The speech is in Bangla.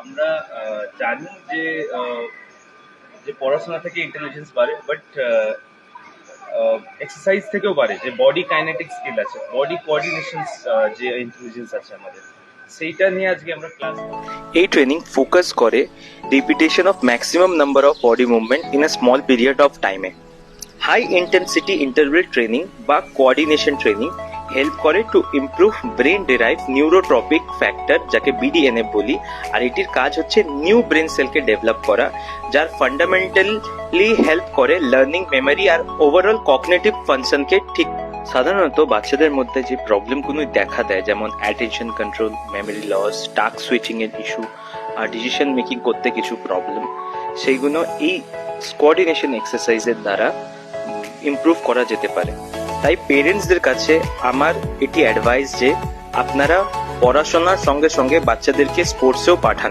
আমরা জানি যে যে পড়াশোনা থেকে ইন্টেলিজেন্স বাড়ে, বাট এক্সারসাইজ থেকেও বাড়ে, যে বডি কাইনেটিক স্কিল আছে, বডি কোঅর্ডিনেশন, যে ইন্টেলিজেন্স আছে আমাদের, সেইটা নিয়ে আজকে আমরা ক্লাস। এই ট্রেনিং ফোকাস করে repetition of maximum number of body movement in a small period of টাইমে। হাই ইন্টেন্সিটি ইন্টারভেল ট্রেনিং বা কোঅর্ডিনেশন ট্রেনিং হেল্প করে to improve brain derive neurotrophic factor, যাকে বিডিএনএফ বলি। আর এটির কাজ হচ্ছে নিউ ব্রেন সেলকে ডেভেলপ করা, যার ফান্ডামেন্টালি হেল্প করে লার্নিং, মেমোরি আর ওভারঅল কগনিটিভ ফাংশনকে ঠিক। সাধারণত বাচ্চাদের মধ্যে যে প্রবলেমগুলো দেখা দেয়, যেমন attention control, memory loss, task switching এর ইস্যু আর ডিসিশন মেকিং করতে কিছু প্রবলেম, সেইগুলো এই কোঅর্ডিনেশন এক্সারসাইজের দ্বারা ইমপ্রুভ করা যেতে পারে। তাই পেরেন্টসদের কাছে আমার এটি অ্যাডভাইস যে আপনারা পড়াশোনার সঙ্গে সঙ্গে বাচ্চাদেরকে স্পোর্টসেও পাঠান।